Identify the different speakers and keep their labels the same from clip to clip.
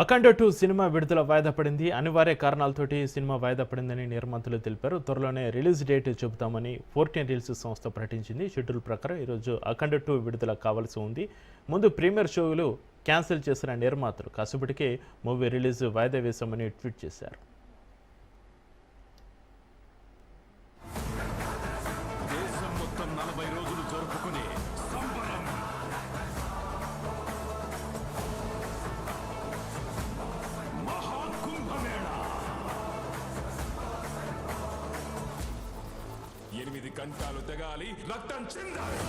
Speaker 1: అఖండ 2 cinema విడుదల వాయిదా పడింది. అనివార్య కారణాలతోటి సినిమా వాయిదా పడిందని నిర్మాతలు తెలిపారు. త్వరలోనే రిలీజ్ డేట్ చెబుతామని 14 రీల్స్ సంస్థ ప్రకటించింది. షెడ్యూల్ ప్రకారం ఈరోజు అఖండ 2 విడుదల కావాల్సి ఉంది. ముందు ప్రీమియర్ షోలు క్యాన్సిల్ చేసిన నిర్మాతలు కాసేపటికే మూవీ రిలీజ్ వాయిదా వేశామని ట్వీట్ చేశారు.
Speaker 2: ఎనిమిది గంటలు తెగాలి, రక్తం చిందాలి.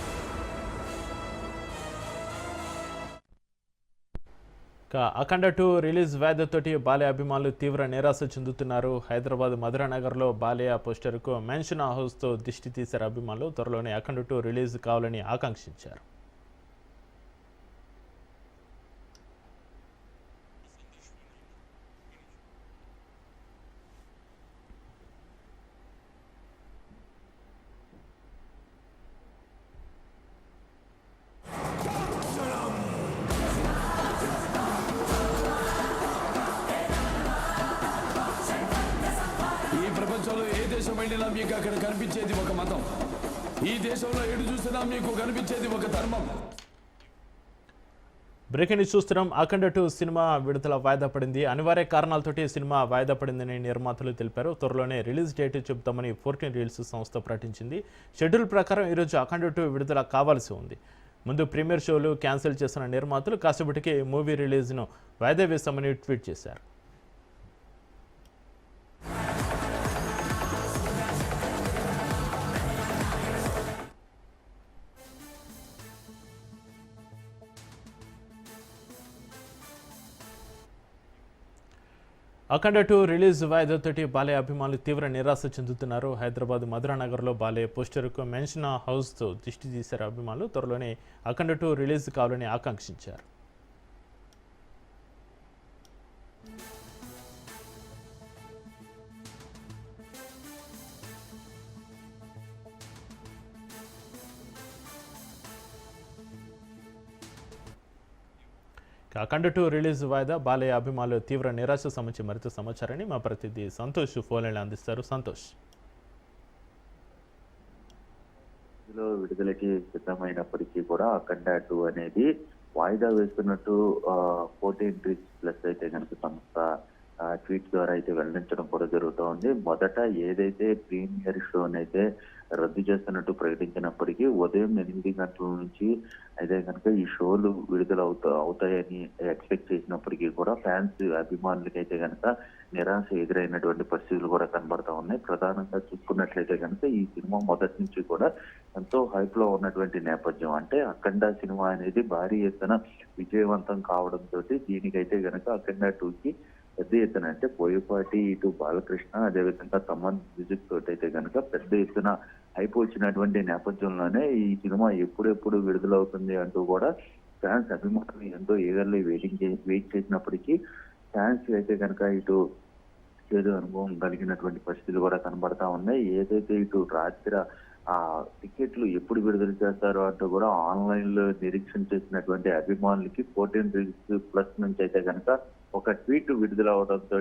Speaker 1: అఖండ 2 రిలీజ్ వాయిదాతోటి బాలయ్య అభిమానులు తీవ్ర నిరాశ చెందుతున్నారు. హైదరాబాద్ మధురానగర్లో బాలయ్య పోస్టర్కు మెన్షన్ హౌస్తో దిష్టి తీశారు అభిమానులు. త్వరలోనే అఖండ 2 రిలీజ్ కావాలని ఆకాంక్షించారు.
Speaker 3: ప్రపంచంలో ఏ దేశం వెళ్ళినా మీకు అక్కడ కనిపించేది ఒక మతం. ఈ దేశంలో ఎటు చూసినా మీకు కనిపించేది ఒక ధర్మం.
Speaker 1: బ్రేకింగ్ న్యూస్ చూస్తున్నాం. అఖండ 2 సినిమా విడుదల వాయిదా పడింది. అనివార్య కారణాలతోటి సినిమా వాయిదా పడిందని నిర్మాతలు తెలిపారు. త్వరలోనే రిలీజ్ డేట్ చెబుతామని 14 రీల్స్ సంస్థ ప్రకటించింది. షెడ్యూల్ ప్రకారం ఈరోజు అఖండ 2 విడుదల కావాల్సి ఉంది. ముందు ప్రీమియర్ షోలు క్యాన్సిల్ చేసిన నిర్మాతలు కాసేపటికి మూవీ రిలీజ్ను వాయిదా వేశామని ట్వీట్ చేశారు. అఖండ 2 రిలీజ్ వాయిదాతోటి బాలయ్య అభిమానులు తీవ్ర నిరాశ చెందుతున్నారు. హైదరాబాద్ మధురానగర్లో బాలయ్య పోస్టర్కు మెన్షన్ హౌస్తో దిష్టి తీశారు అభిమానులు. త్వరలోనే అఖండ 2 రిలీజ్ కావాలని ఆకాంక్షించారు. అఖండ 2 రిలీజ్ వాయిదా బాలయ్య అభిమానులు తీవ్ర నిరాశ సంబంధించి మరింత సమాచారాన్ని మా ప్రతినిధి సంతోష్ ఫోన్లైన్ అందిస్తారు. సంతోష్,
Speaker 4: విడుదలకి సిద్ధమైనప్పటికీ కూడా అఖండ 2 అనేది వాయిదా వేస్తున్నట్టు 14 రీల్స్ ప్లస్ అయితే కనుక సంస్థ ట్వీట్ ద్వారా అయితే వెల్లడించడం కూడా జరుగుతూ ఉంది. మొదట ఏదైతే ప్రీమియర్ షోనైతే రద్దు చేస్తున్నట్టు ప్రకటించినప్పటికీ ఉదయం 8 గంటల నుంచి అయితే కనుక ఈ షోలు విడుదల అవుతాయని ఎక్స్పెక్ట్ చేసినప్పటికీ కూడా ఫ్యాన్స్ అభిమానులకి అయితే కనుక నిరాశ ఎదురైనటువంటి పరిస్థితులు కూడా కనబడతా ఉన్నాయి. ప్రధానంగా చూసుకున్నట్లయితే కనుక ఈ సినిమా మొదటి నుంచి కూడా ఎంతో హైప్ లో ఉన్నటువంటి నేపథ్యం, అంటే అఖండ సినిమా అనేది భారీ ఎత్తున విజయవంతం కావడంతో దీనికైతే కనుక అఖండ 2కి పెద్ద ఎత్తున, అంటే పోయపాటి ఇటు బాలకృష్ణ అదేవిధంగా తమన్ మ్యూజిక్ తోటి అయితే కనుక పెద్ద ఎత్తున హైప్ వచ్చినటువంటి నేపథ్యంలోనే ఈ సినిమా ఎప్పుడెప్పుడు విడుదలవుతుంది అంటూ కూడా ఫ్యాన్స్ అభిమానులు ఎంతో ఈగర్లీ వెయిట్ చేసినప్పటికీ ఫ్యాన్స్ అయితే కనుక ఇటు చేదు అనుభవం కలిగినటువంటి పరిస్థితులు కూడా కనబడతా ఉన్నాయి. ఏదైతే ఇటు రాత్రి ఆ టికెట్లు ఎప్పుడు విడుదల చేస్తారో అంటూ కూడా ఆన్లైన్ లో నిరీక్షణ చేసినటువంటి అభిమానులకి 14 రీల్స్ ప్లస్ నుంచి అయితే కనుక ఒక ట్వీట్ విడుదల అవడంతో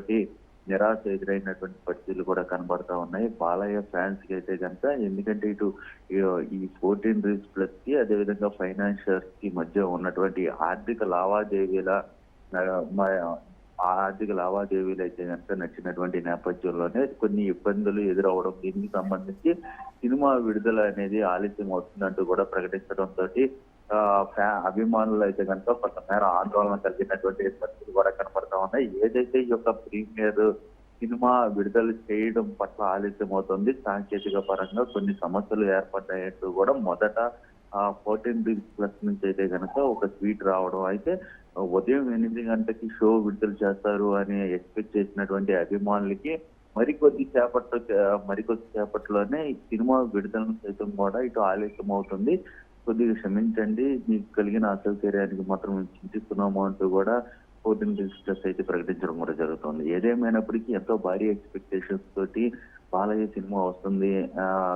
Speaker 4: నిరాశ ఎదురైనటువంటి పరిస్థితులు కూడా కనబడతా ఉన్నాయి బాలయ్య ఫ్యాన్స్ కి అయితే కనుక. ఎందుకంటే ఇటు ఈ 14 రీల్స్ ప్లస్ కి అదేవిధంగా ఫైనాన్షియర్స్ కి మధ్య ఉన్నటువంటి ఆర్థిక లావాదేవీలు అయితే కనుక నచ్చినటువంటి నేపథ్యంలోనే కొన్ని ఇబ్బందులు ఎదురవడం, దీనికి సంబంధించి సినిమా విడుదల అనేది ఆలస్యం అవుతుందంటూ కూడా ప్రకటించడంతో అభిమానులు అయితే కనుక కొంతమేర ఆందోళన కలిగినటువంటి పరిస్థితులు కూడా కనపడతా ఉన్నాయి. ఏదైతే ఈ యొక్క ప్రీమియర్ సినిమా విడుదల చేయడం పట్ల ఆలస్యం అవుతుంది, సాంకేతిక పరంగా కొన్ని సమస్యలు ఏర్పడ్డాయంటూ కూడా మొదట 14 రీల్స్ ప్లస్ నుంచి అయితే కనుక ఒక ట్వీట్ రావడం, అయితే ఉదయం 8 గంటలకి షో విడుదల చేస్తారు అని ఎక్స్పెక్ట్ చేసినటువంటి అభిమానులకి మరికొద్ది సేపట్లోనే ఈ సినిమా విడుదలను సైతం కూడా ఇటు ఆలస్యం అవుతుంది, కొద్దిగా క్షమించండి, మీకు కలిగిన అసౌకర్యానికి మాత్రం చింతిస్తున్నాము అంటూ కూడా 14 రీల్స్ ప్లస్ అయితే ప్రకటించడం కూడా జరుగుతుంది. ఏదేమైనప్పటికీ ఎంతో భారీ ఎక్స్పెక్టేషన్స్ తోటి బాలయ్య సినిమా వస్తుంది,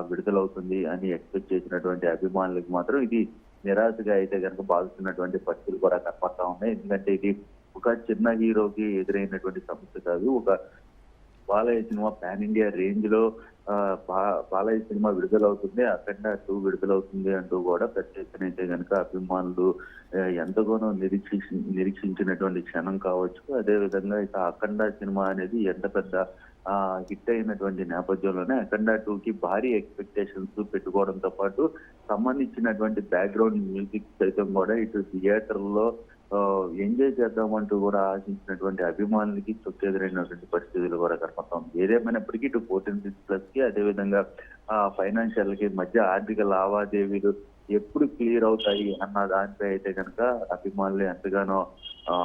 Speaker 4: విడుదలవుతుంది అని ఎక్స్పెక్ట్ చేసినటువంటి అభిమానులకు మాత్రం ఇది నిరాశగా అయితే కనుక భావిస్తున్నటువంటి పరిస్థితులు కూడా కనపడతా ఉన్నాయి. ఎందుకంటే ఇది ఒక చిన్న హీరోకి ఎదురైనటువంటి సమస్య కాదు. ఒక Balayya cinema pan India range లో బాలయ్య సినిమా విడుదలవుతుంది, అఖండ 2 విడుదలవుతుంది అంటూ కూడా పెద్ద ఎత్తున అయితే కనుక అభిమానులు ఎంతగానో నిరీక్షించినటువంటి క్షణం కావచ్చు. అదే విధంగా ఇక అఖండ సినిమా అనేది ఎంత పెద్ద హిట్ అయినటువంటి నేపథ్యంలోనే అఖండ 2కి భారీ ఎక్స్పెక్టేషన్స్ పెట్టుకోవడంతో పాటు సంబంధించినటువంటి బ్యాక్గ్రౌండ్ మ్యూజిక్ సైతం కూడా ఇటు థియేటర్లో ఎంజాయ్ చేద్దామంటూ కూడా ఆశించినటువంటి అభిమానులకి చొక్కెదురైనటువంటి పరిస్థితులు కూడా కనపడతాం. ఏదేమైనప్పటికీ ఇటు 14+ కి అదేవిధంగా ఫైనాన్షియల్ కి మధ్య ఆర్థిక లావాదేవీలు ఎప్పుడు క్లియర్ అవుతాయి అన్న దానిపై అయితే కనుక అభిమానులు ఎంతగానో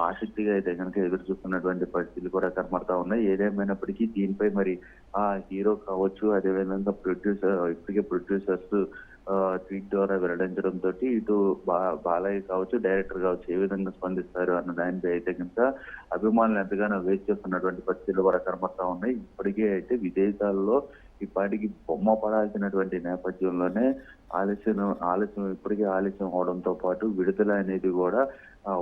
Speaker 4: ఆసక్తిగా అయితే కనుక ఎదురు చూస్తున్నటువంటి పరిస్థితులు కూడా కనపడతా ఉన్నాయి. ఏదేమైనప్పటికీ దీనిపై మరి హీరో కావచ్చు, అదేవిధంగా ఇప్పటికే ప్రొడ్యూసర్స్ ట్వీట్ ద్వారా వెల్లడించడంతో ఇటు బాలయ్య కావచ్చు, డైరెక్టర్ కావచ్చు ఏ విధంగా స్పందిస్తారు అన్న దానిపై అయితే కనుక అభిమానులు ఎంతగానో వేచి చేస్తున్నటువంటి పరిస్థితులు కూడా కనపడతా ఉన్నాయి. ఇప్పటికే అయితే విదేశాల్లో ఇప్పటికి బొమ్మ పడాల్సినటువంటి నేపథ్యంలోనే ఇప్పటికే ఆలస్యం అవడంతో పాటు విడుదల అనేది కూడా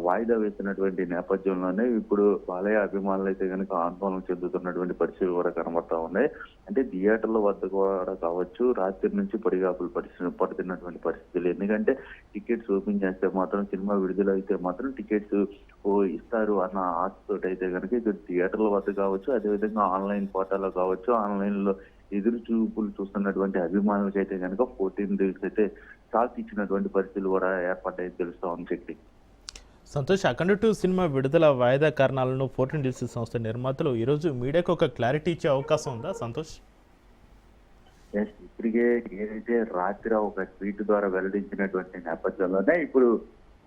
Speaker 4: వాయిదా వేసినటువంటి నేపథ్యంలోనే ఇప్పుడు బాలయ్య అభిమానులు అయితే కనుక ఆందోళన చెందుతున్నటువంటి పరిస్థితులు కూడా కనబడతా ఉన్నాయి. అంటే థియేటర్ల వద్ద కూడా కావచ్చు రాత్రి నుంచి పడిగాపులు పడుతున్నటువంటి పరిస్థితులు. ఎందుకంటే టికెట్స్ ఓపెన్ చేస్తే మాత్రం సినిమా విడుదల అయితే మాత్రం టికెట్స్ ఇస్తారు అన్న ఆశతో అయితే కనుక ఇక్కడ థియేటర్ల వద్ద కావచ్చు, అదేవిధంగా ఆన్లైన్ పోర్టల్లో కావచ్చు, ఆన్లైన్ లో ఎదురు చూపులు చూస్తున్నటువంటి అభిమానులకి అయితే కనుక 14 రీల్స్ అయితే షాక్ ఇచ్చినటువంటి పరిస్థితులు కూడా ఏర్పడ్డాయి తెలుస్తా ఉంది శక్తి.
Speaker 1: సంతోష్, అఖండ 2 సినిమా విడుదల వాయిదా కారణాలను 14 రీల్స్ సంస్థ నిర్మాతలు ఈరోజు మీడియాకు ఒక క్లారిటీ ఇచ్చే అవకాశం ఉందా సంతోష్?
Speaker 4: ఇప్పటికే ఏదైతే రాత్రి ఒక ట్వీట్ ద్వారా వెల్లడించినటువంటి నేపథ్యంలోనే ఇప్పుడు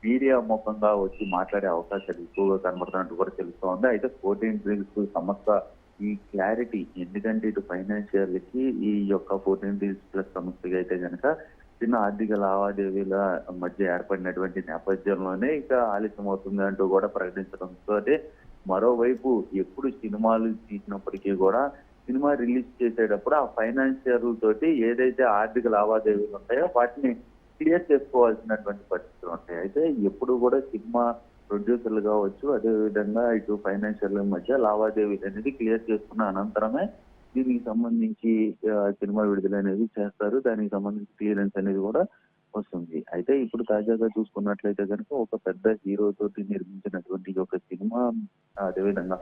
Speaker 4: మీడియా ముఖంగా వచ్చి మాట్లాడే అవకాశాలు ఎక్కువగా కనబడుతున్నట్టు కూడా తెలుస్తూ ఉంది. అయితే 14 రీల్స్ సంస్థ ఈ క్లారిటీ, ఎందుకంటే ఇటు ఫైనాన్షియల్ కి ఈ యొక్క 14 రీల్స్ సంస్థగా అయితే కనుక చిన్న ఆర్థిక లావాదేవీల మధ్య ఏర్పడినటువంటి నేపథ్యంలోనే ఇక ఆలస్యం అవుతుంది అంటూ కూడా ప్రకటించడంతో మరోవైపు ఎప్పుడు సినిమాలు తీసినప్పటికీ కూడా సినిమా రిలీజ్ చేసేటప్పుడు ఆ ఫైనాన్షియల్ తోటి ఏదైతే ఆర్థిక లావాదేవీలు ఉంటాయో వాటిని క్లియర్ చేసుకోవాల్సినటువంటి పరిస్థితులు ఉంటాయి. అయితే ఎప్పుడు కూడా సినిమా ప్రొడ్యూసర్లు కావచ్చు, అదేవిధంగా ఇటు ఫైనాన్షియల్ మధ్య లావాదేవీలు అనేది క్లియర్ చేసుకున్న అనంతరమే దీనికి సంబంధించి సినిమా విడుదల అనేది చేస్తారు. దానికి సంబంధించి క్లియరెన్స్ అనేది కూడా వస్తుంది. అయితే ఇప్పుడు తాజాగా చూసుకున్నట్లయితే కనుక ఒక పెద్ద హీరో తోటి నిర్మించినటువంటి ఒక సినిమా, అదేవిధంగా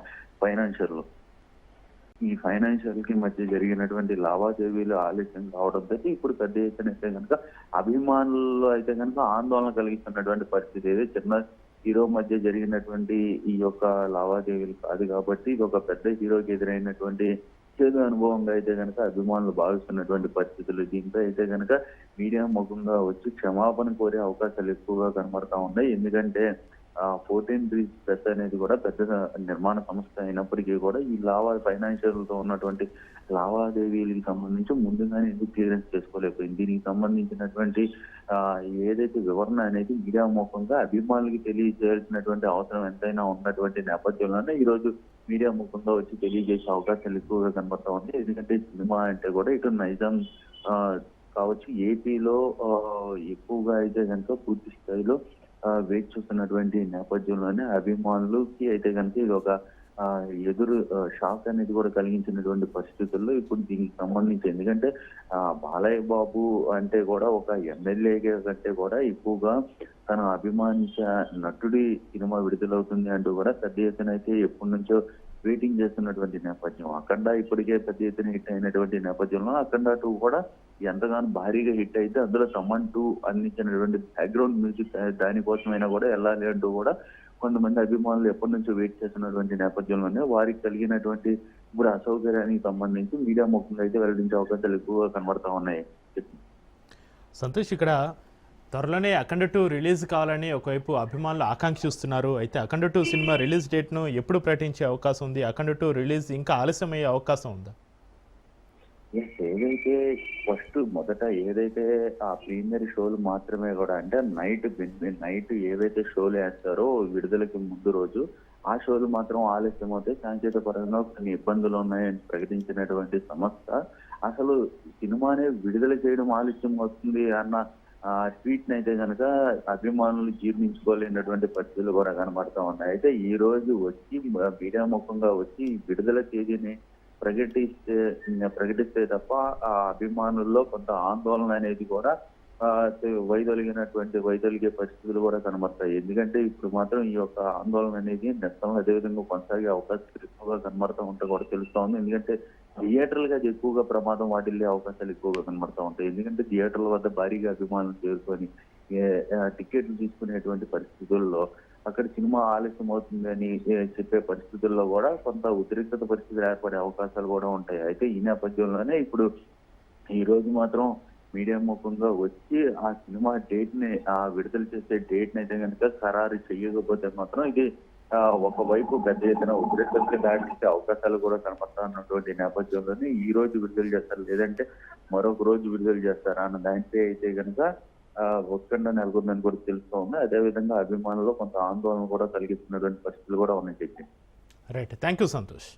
Speaker 4: ఈ ఫైనాన్షియల్ కి మధ్య జరిగినటువంటి లావాదేవీలు ఆలస్యం కావడంతో ఇప్పుడు పెద్ద ఎత్తున అయితే కనుక అభిమానుల్లో అయితే కనుక ఆందోళన కలిగిస్తున్నటువంటి పరిస్థితి. ఏదో చిన్న హీరో మధ్య జరిగినటువంటి ఈ యొక్క లావాదేవీలు కాదు కాబట్టి ఇది ఒక పెద్ద హీరోకి ఎదురైనటువంటి చేదు అనుభవంగా అయితే కనుక అభిమానులు భావిస్తున్నటువంటి పరిస్థితులు. దీంతో అయితే కనుక మీడియా ముఖంగా వచ్చి క్షమాపణ కోరే అవకాశాలు ఎక్కువగా కనబడతా ఉన్నాయి. ఎందుకంటే 14 రీల్స్ అనేది కూడా పెద్ద నిర్మాణ సంస్థ అయినప్పటికీ కూడా ఈ ఫైనాన్షియల్ తో ఉన్నటువంటి లావాదేవీలకు సంబంధించి ముందుగానే ఎందుకు క్లియరెన్స్ చేసుకోలేకపోయింది. దీనికి సంబంధించినటువంటి ఏదైతే వివరణ అనేది మీడియా ముఖంగా అభిమానులకి తెలియజేయాల్సినటువంటి అవసరం ఎంతైనా ఉన్నటువంటి నేపథ్యంలోనే ఈ రోజు మీడియా ముఖంగా వచ్చి తెలియజేసే అవకాశాలు ఎక్కువగా కనబడతా ఉంది. ఎందుకంటే సినిమా అంటే కూడా ఇటు నైజాం కావచ్చు, ఏపీలో ఎక్కువగా అయితే కనుక పూర్తి స్థాయిలో వేచి చూస్తున్నటువంటి నేపథ్యంలోనే అభిమానులకి అయితే కనుక ఇది ఒక ఎదురు షాక్ అనేది కూడా కలిగించినటువంటి పరిస్థితుల్లో ఇప్పుడు దీనికి సంబంధించి, ఎందుకంటే బాలయ్య బాబు అంటే కూడా ఒక ఎమ్మెల్యే కంటే కూడా ఎక్కువగా తన అభిమానించే నటుడి సినిమా విడుదలవుతుంది అంటూ కూడా పెద్ద ఎత్తున అయితే ఎప్పటి నుంచో వెయిటింగ్ చేస్తున్నటువంటి నేపథ్యం. అఖండ ఇప్పటికే పెద్ద ఎత్తున హిట్ అయినటువంటి నేపథ్యంలో అఖండ 2 కూడా ఎంతగానో భారీగా హిట్ అయితే అందులో తమన్ 2 అందించినటువంటి బ్యాక్గ్రౌండ్ మ్యూజిక్ దానికోసమైనా కూడా వెళ్ళాలి అంటూ కూడా కొంతమంది అభిమానులు ఎప్పటి నుంచో వెయిట్ చేస్తున్నటువంటి నేపథ్యంలోనే వారికి కలిగినటువంటి ఇప్పుడు అసౌకర్యానికి సంబంధించి మీడియా ముఖంగా అయితే వెల్లడించే అవకాశాలు ఎక్కువగా కనబడతా ఉన్నాయి.
Speaker 1: సంతోష్, ఇక్కడ త్వరలోనే అఖండ 2 రిలీజ్ కావాలని ఒకవైపు అభిమానులు ఆకాంక్షిస్తున్నారు. అయితే అఖండ 2 సినిమా రిలీజ్ డేట్ను ఎప్పుడు ప్రకటించే అవకాశం ఉంది? అఖండ 2 రిలీజ్ ఇంకా ఆలస్యమయ్యే అవకాశం ఉందా?
Speaker 4: ఏదైతే మొదట ఏదైతే ఆ ప్రీమియర్ షోలు మాత్రమే కూడా, అంటే నైట్ ఏవైతే షోలు వేస్తారో విడుదలకి ముందు రోజు ఆ షోలు మాత్రం ఆలస్యం అవుతాయి, సాంకేతిక పరంగా కొన్ని ఇబ్బందులు ఉన్నాయని ప్రకటించినటువంటి సంస్థ అసలు సినిమానే విడుదల చేయడం ఆలస్యం వస్తుంది అన్న ఆ ట్వీట్ ని అయితే కనుక అభిమానులు జీర్ణించుకోలేనటువంటి పరిస్థితులు కూడా కనబడతా ఉన్నాయి. అయితే ఈ రోజు వచ్చి మీడియా ముఖంగా వచ్చి విడుదల తేదీని ప్రకటిస్తే తప్ప ఆ అభిమానుల్లో కొంత ఆందోళన అనేది కూడా వైదొలిగే పరిస్థితులు కూడా కనబడతాయి. ఎందుకంటే ఇప్పుడు మాత్రం ఈ యొక్క ఆందోళన అనేది నెత్తంలో అదేవిధంగా కొనసాగే అవకాశాలు ఎక్కువగా కనబడతా ఉంటే కూడా తెలుస్తా ఉంది. ఎందుకంటే థియేటర్లుగా ఎక్కువగా ప్రమాదం వాటిల్లే అవకాశాలు ఎక్కువగా కనబడతా ఉంటాయి. ఎందుకంటే థియేటర్ల వద్ద భారీగా అభిమానులు చేరుకొని టికెట్లు తీసుకునేటువంటి పరిస్థితుల్లో అక్కడ సినిమా ఆలస్యం అవుతుందని చెప్పే పరిస్థితుల్లో కూడా కొంత ఉద్రిక్తత పరిస్థితులు ఏర్పడే అవకాశాలు కూడా ఉంటాయి. అయితే ఈ నేపథ్యంలోనే ఇప్పుడు ఈ రోజు మాత్రం మీడియా ముఖంగా వచ్చి ఆ సినిమా డేట్ ని విడుదల చేసే డేట్ ని అయితే కనుక ఖరారు చేయకపోతే మాత్రం ఇది ఒకవైపు పెద్ద ఎత్తున ఉద్రిక్తతకి దాటించే అవకాశాలు కూడా కనపడుతున్నటువంటి నేపథ్యంలోనే ఈ రోజు విడుదల చేస్తారు, లేదంటే మరొక రోజు విడుదల చేస్తారా అన్న దానిపై అయితే కనుక ఉత్కంఠ నెలకొందని కూడా తెలుస్తూ ఉంది. అదేవిధంగా అభిమానుల్లో కొంత ఆందోళన కూడా కలిగిస్తున్నటువంటి పరిస్థితులు కూడా ఉన్నాయి.
Speaker 1: Right, thank you Santosh.